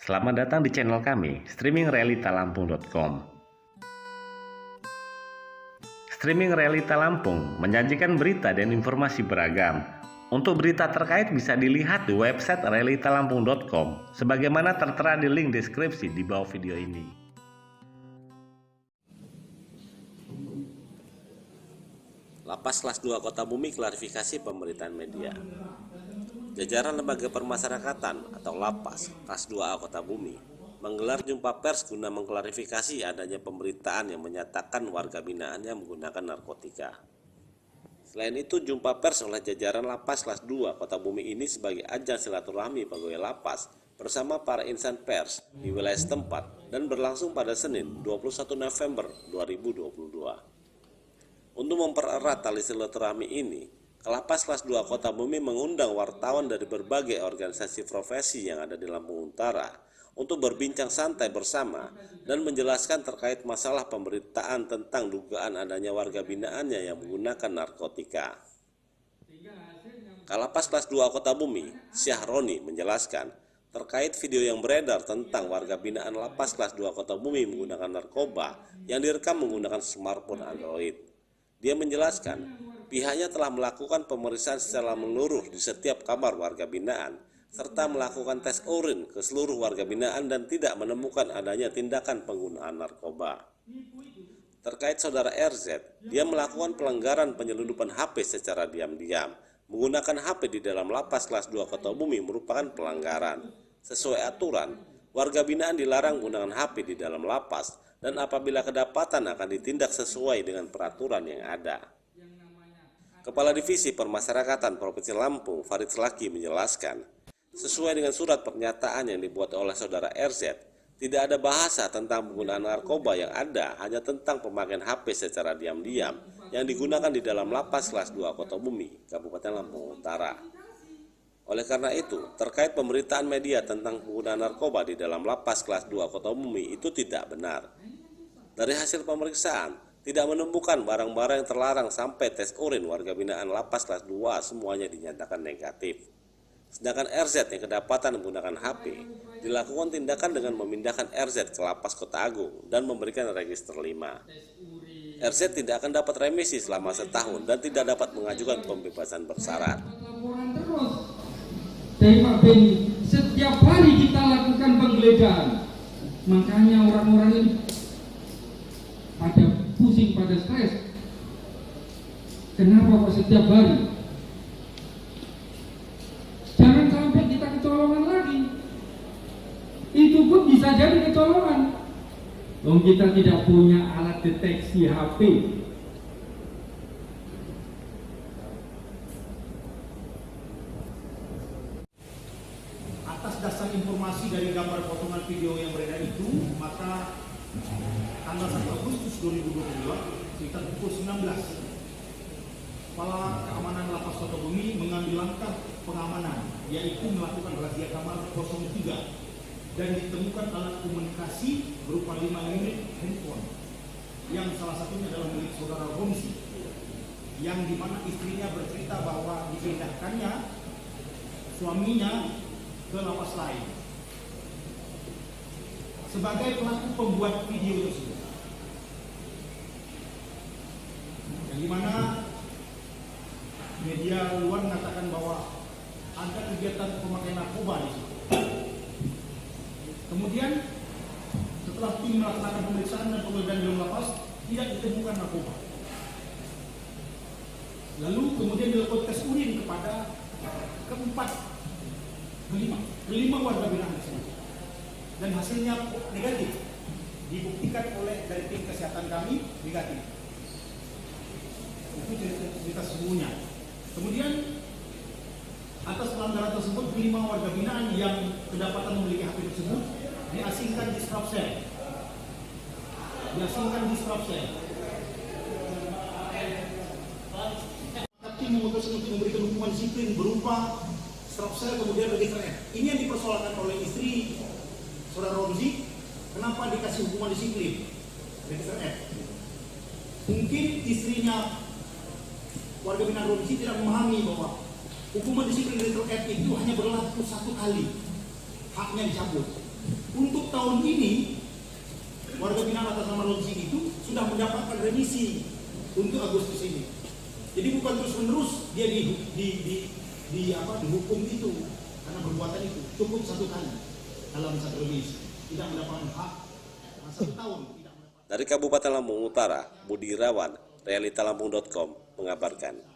Selamat datang di channel kami, streamingrealitalampung.com. Streaming Realita Lampung menyajikan berita dan informasi beragam. Untuk berita terkait bisa dilihat di website realitalampung.com, sebagaimana tertera di link deskripsi di bawah video ini. Lapas Kelas 2 Kota Bumi klarifikasi pemberitaan media. Jajaran Lembaga Permasyarakatan atau Lapas Kelas 2A Kota Bumi menggelar jumpa pers guna mengklarifikasi adanya pemberitaan yang menyatakan warga binaannya menggunakan narkotika. Selain itu, jumpa pers oleh jajaran Lapas Kelas 2 Kota Bumi ini sebagai ajang silaturahmi pegawai lapas bersama para insan pers di wilayah setempat dan berlangsung pada Senin 21 November 2022. Untuk mempererat tali silaturahmi ini, Lapas Kelas 2 Kota Bumi mengundang wartawan dari berbagai organisasi profesi yang ada di Lampung Utara untuk berbincang santai bersama dan menjelaskan terkait masalah pemberitaan tentang dugaan adanya warga binaannya yang menggunakan narkotika. Kalapas Kelas 2 Kota Bumi, Syahroni, menjelaskan terkait video yang beredar tentang warga binaan Lapas Kelas 2 Kota Bumi menggunakan narkoba yang direkam menggunakan smartphone Android. Dia menjelaskan, pihaknya telah melakukan pemeriksaan secara menyeluruh di setiap kamar warga binaan, serta melakukan tes urin ke seluruh warga binaan dan tidak menemukan adanya tindakan penggunaan narkoba. Terkait saudara RZ, dia melakukan pelanggaran penyelundupan HP secara diam-diam. Menggunakan HP di dalam Lapas Kelas 2 Kota Bumi merupakan pelanggaran. Sesuai aturan, warga binaan dilarang menggunakan HP di dalam lapas, dan apabila kedapatan akan ditindak sesuai dengan peraturan yang ada. Kepala Divisi Permasyarakatan Provinsi Lampung, Farid Selaki, menjelaskan, sesuai dengan surat pernyataan yang dibuat oleh saudara RZ, tidak ada bahasa tentang penggunaan narkoba yang ada, hanya tentang pemakaian HP secara diam-diam yang digunakan di dalam Lapas Kelas 2 Kota Bumi, Kabupaten Lampung Utara. Oleh karena itu, terkait pemberitaan media tentang penggunaan narkoba di dalam Lapas Kelas 2 Kota Bumi itu tidak benar. Dari hasil pemeriksaan, tidak menemukan barang-barang yang terlarang sampai tes urin warga binaan Lapas Kelas 2 semuanya dinyatakan negatif. Sedangkan RZ yang kedapatan menggunakan HP, dilakukan tindakan dengan memindahkan RZ ke Lapas Kota Agung dan memberikan register 5. RZ tidak akan dapat remisi selama setahun dan tidak dapat mengajukan pembebasan bersyarat. Laporan terus dari Pak Beni, setiap hari kita lakukan penggeledahan. Makanya orang-orang ini pada pusing, pada stres. Kenapa kok setiap hari? Jangan sampai kita kecolongan lagi. Itu pun bisa jadi kecolongan. Loh, kita tidak punya alat deteksi HP. Atas dasar informasi dari gambar potongan video yang beredar itu, maka tanggal 1 Agustus 2022 sekitar pukul 19, Kepala Keamanan Lapas Kota Bumi mengambil langkah pengamanan, yaitu melakukan razia kamar 03 dan ditemukan alat komunikasi berupa 5 unit handphone yang salah satunya adalah milik saudara Romzi, yang dimana istrinya bercerita bahwa dipindahkannya suaminya ke lapas lain sebagai pelaku pembuat video tersebut, yang dimana media luar mengatakan bahwa ada kegiatan pemakaian narkoba di situ. Kemudian setelah tim melaksanakan pemeriksaan dan penggeledahan di dalam lapas, tidak ditemukan narkoba. Lalu kemudian dilakukan tes urin kepada kelima warga binaan tersebut, dan hasilnya negatif, dibuktikan oleh dari tim kesehatan kami negatif. Itu cerita sesungguhnya. Kemudian atas pelanggaran tersebut, 5 warga binaan yang kedapatan memiliki HP tersebut diasingkan di Strafsel. Tim memutuskan untuk memberikan hukuman disiplin berupa Strafsel kemudian register F. Ini yang dipersoalkan oleh istri saudara Romzi, kenapa dikasih hukuman disiplin register F. Mungkin istrinya warga binaan Romzi tidak memahami bahwa hukuman disiplin register F itu hanya berlaku 1 kali, haknya dicabut. Untuk tahun ini warga binaan atas nama Lonsing itu sudah mendapatkan remisi untuk Agustus ini. Jadi bukan terus-menerus dia dihukum itu karena perbuatan itu. Cukup 1 kali dalam 1 remisi, tidak mendapatkan hak 1 tahun. Dari Kabupaten Lampung Utara, Budi Irawan, realitalampung.com mengabarkan.